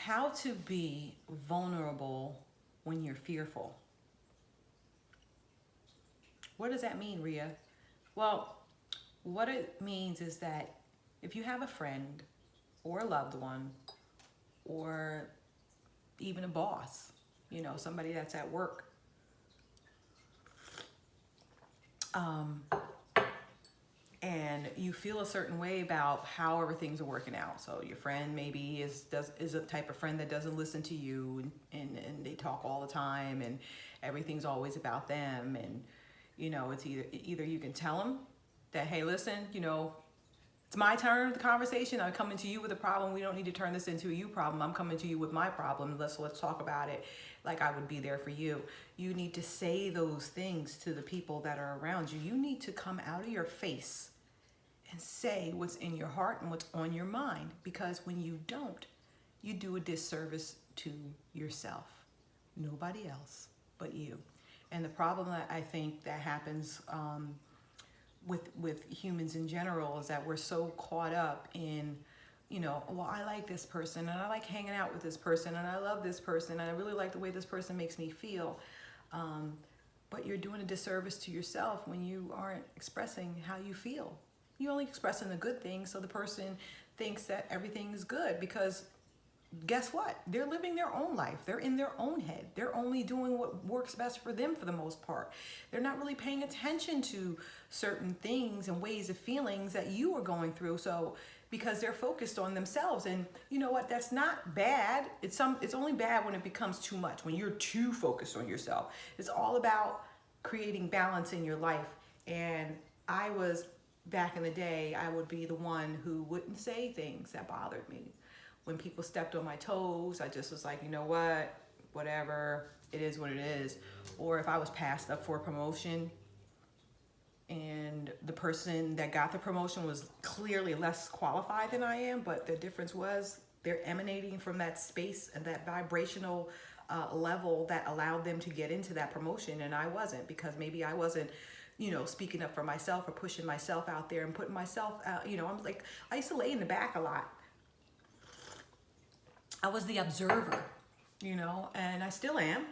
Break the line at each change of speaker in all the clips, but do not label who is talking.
how to be vulnerable when you're fearful. What does that mean, Ria? Well, what it means is that if you have a friend or a loved one or even a boss, somebody that's at work, and you feel a certain way about how everything's working out. So your friend maybe is a type of friend that doesn't listen to you, and they talk all the time, and everything's always about them. And it's either you can tell them that, hey, listen, it's my turn of the conversation. I'm coming to you with a problem. We don't need to turn this into a you problem. I'm coming to you with my problem. Let's talk about it like I would be there for you. You need to say those things to the people that are around you. You need to come out of your face and say what's in your heart and what's on your mind, because when you don't, you do a disservice to yourself. Nobody else but you. And the problem that I think that happens with humans in general is that we're so caught up in, well, I like this person and I like hanging out with this person and I love this person and I really like the way this person makes me feel. But you're doing a disservice to yourself when you aren't expressing how you feel. You're only expressing the good things, so the person thinks that everything is good, because guess what? They're living their own life. They're in their own head. They're only doing what works best for them for the most part. They're not really paying attention to certain things and ways of feelings that you are going through. So because they're focused on themselves, and you know what? That's not bad. It's only bad when it becomes too much, when you're too focused on yourself. It's all about creating balance in your life. And back in the day, I would be the one who wouldn't say things that bothered me. When people stepped on my toes, I just was like, you know what, whatever, it is what it is. Or if I was passed up for a promotion and the person that got the promotion was clearly less qualified than I am, but the difference was they're emanating from that space and that vibrational level that allowed them to get into that promotion, and I wasn't, because maybe I wasn't speaking up for myself or pushing myself out there and putting myself out. I'm like, I used to lay in the back a lot. I was the observer, and I still am.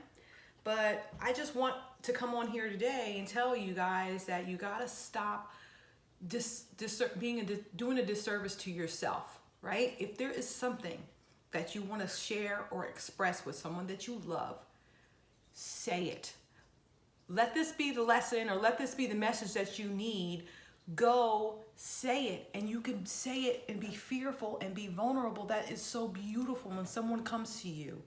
But I just want to come on here today and tell you guys that you gotta stop doing a disservice to yourself, right? If there is something that you want to share or express with someone that you love, say it. Let this be the lesson, or let this be the message that you need. Go say it, and you can say it and be fearful and be vulnerable. That is so beautiful when someone comes to you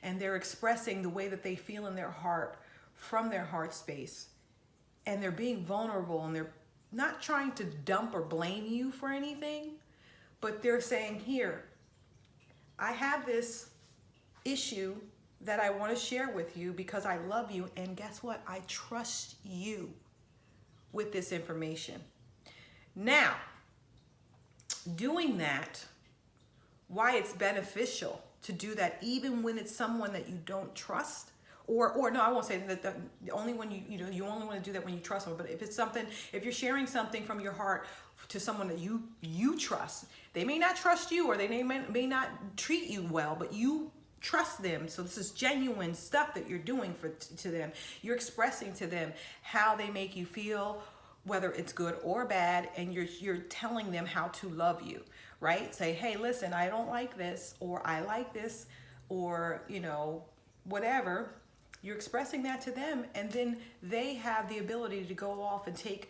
and they're expressing the way that they feel in their heart from their heart space, and they're being vulnerable, and they're not trying to dump or blame you for anything, but they're saying, here, I have this issue that I want to share with you because I love you, and guess what? I trust you with this information. Now, doing that, why it's beneficial to do that even when it's someone that you don't trust, or no, I won't say that the only when you only want to do that when you trust them. But if you're sharing something from your heart to someone that you trust, they may not trust you, or they may not treat you well, but you trust them. So this is genuine stuff that you're doing to them. You're expressing to them how they make you feel, whether it's good or bad, and you're telling them how to love you, right? Say, hey, listen, I don't like this, or I like this, or whatever. You're expressing that to them, and then they have the ability to go off and take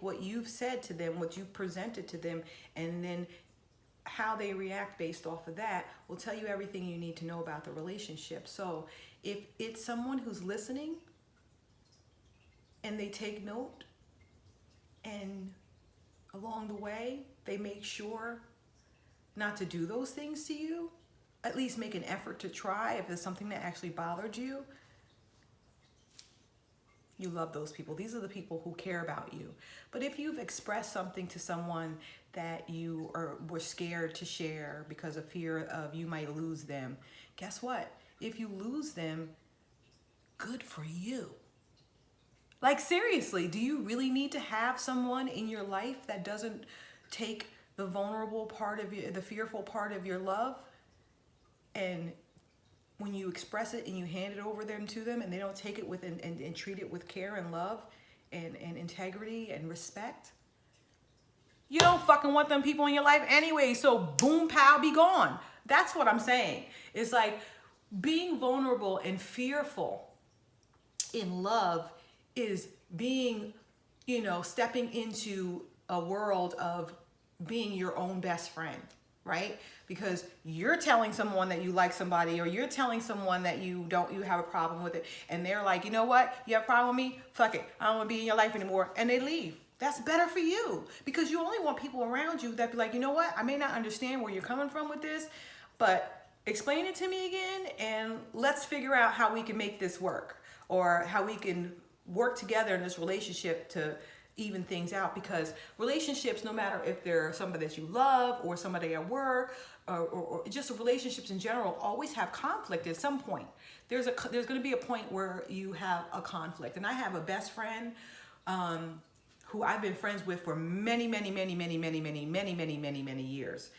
what you've said to them, what you've presented to them, and then how they react based off of that will tell you everything you need to know about the relationship. So if it's someone who's listening and they take note, and along the way they make sure not to do those things to you, at least make an effort to try. If there's something that actually bothered you, you love those people. These are the people who care about you. But if you've expressed something to someone that you were scared to share because of fear of you might lose them, guess what? If you lose them, good for you. Like, seriously, do you really need to have someone in your life that doesn't take the vulnerable part of you, the fearful part of your love? And when you express it and you hand it over them to them and they don't take it with and treat it with care and love and integrity and respect, you don't fucking want them people in your life anyway. So boom, pow, be gone. That's what I'm saying. It's like being vulnerable and fearful in love is being, stepping into a world of being your own best friend, right? Because you're telling someone that you like somebody, or you're telling someone that you have a problem with it, and they're like, you know what? You have a problem with me? Fuck it. I don't want to be in your life anymore. And they leave. That's better for you, because you only want people around you that be like, you know what? I may not understand where you're coming from with this, but explain it to me again, and let's figure out how we can make this work, or how we can work together in this relationship to even things out. Because relationships, no matter if they're somebody that you love or somebody at work, or just relationships in general, always have conflict at some point. There's going to be a point where you have a conflict. And I have a best friend who I've been friends with for many years.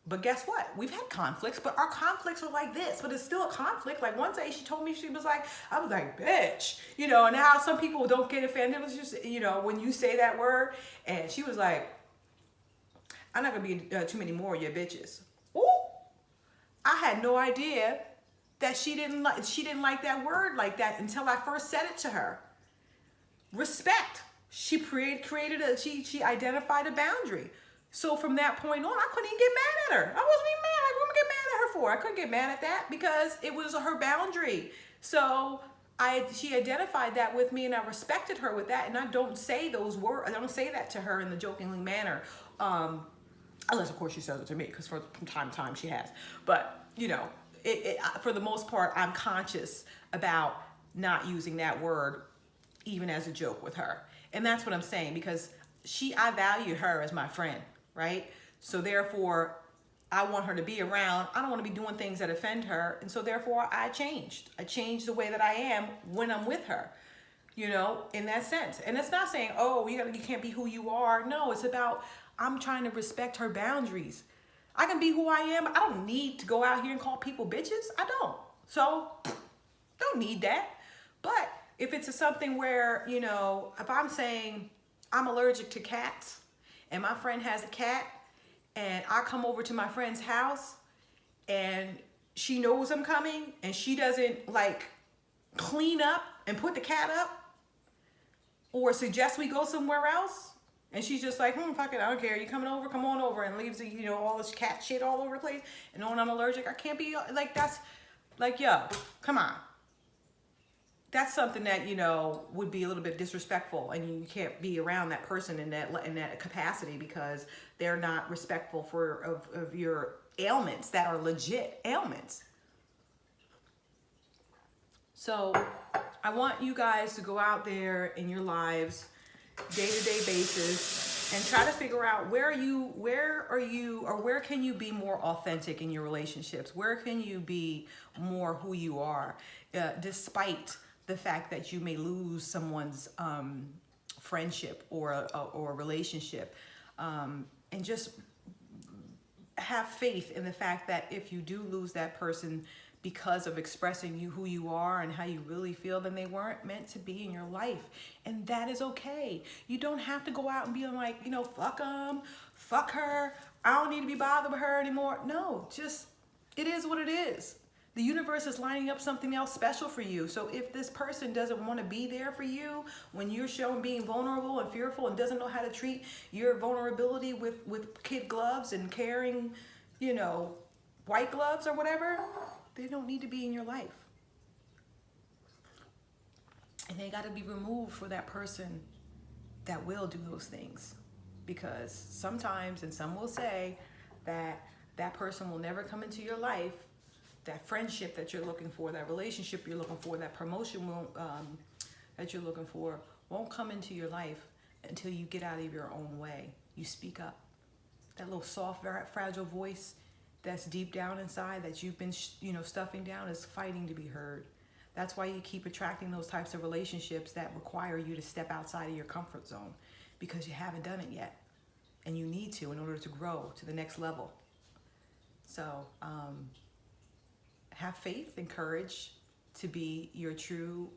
But guess what? We've had conflicts, but our conflicts are like this, but it's still a conflict. Like one day she told me, I was like, bitch, and how some people don't get offended. It was just, when you say that word, and she was like, I'm not gonna be too many more of your bitches. Ooh, I had no idea that she didn't like that word like that until I first said it to her. Respect. She she identified a boundary. So from that point on, I couldn't even get mad at her. I wasn't even mad. Like, what am I get mad at her for? I couldn't get mad at that because it was her boundary. So she identified that with me, and I respected her with that. And I don't say those words. I don't say that to her in the jokingly manner, unless of course she says it to me, because from time to time she has. But for the most part, I'm conscious about not using that word even as a joke with her. And that's what I'm saying, because I value her as my friend, right? So therefore, I want her to be around. I don't want to be doing things that offend her. And so therefore, I changed. I changed the way that I am when I'm with her, in that sense. And it's not saying, oh, you can't be who you are. No, it's about, I'm trying to respect her boundaries. I can be who I am. I don't need to go out here and call people bitches. I don't. So, don't need that. But if it's something where, if I'm saying I'm allergic to cats and my friend has a cat, and I come over to my friend's house and she knows I'm coming and she doesn't like clean up and put the cat up or suggest we go somewhere else, and she's just like, fuck it, I don't care. You coming over? Come on over, and leaves all this cat shit all over the place, and knowing I'm allergic, I can't be like, that's like, yo, come on. That's something that, would be a little bit disrespectful, and you can't be around that person in that capacity, because they're not respectful of your ailments that are legit ailments. So I want you guys to go out there in your lives, day-to-day basis, and try to figure out where can you be more authentic in your relationships? Where can you be more who you are, despite the fact that you may lose someone's friendship or relationship, and just have faith in the fact that if you do lose that person because of expressing who you are and how you really feel, then they weren't meant to be in your life, and that is okay. You don't have to go out and be like, fuck them, fuck her, I don't need to be bothered with her anymore. No, just, it is what it is. The universe is lining up something else special for you. So if this person doesn't want to be there for you when you're showing being vulnerable and fearful, and doesn't know how to treat your vulnerability with kid gloves and carrying, white gloves or whatever, they don't need to be in your life. And they got to be removed for that person that will do those things. Because sometimes, and some will say, that person will never come into your life. That friendship that you're looking for, that relationship you're looking for, that promotion that you're looking for won't come into your life until you get out of your own way. You speak up. That little soft, very fragile voice that's deep down inside that you've been, stuffing down is fighting to be heard. That's why you keep attracting those types of relationships that require you to step outside of your comfort zone, because you haven't done it yet, and you need to in order to grow to the next level. So, have faith and courage to be your true,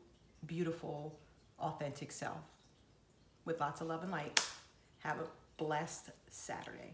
beautiful, authentic self. With lots of love and light, have a blessed Saturday.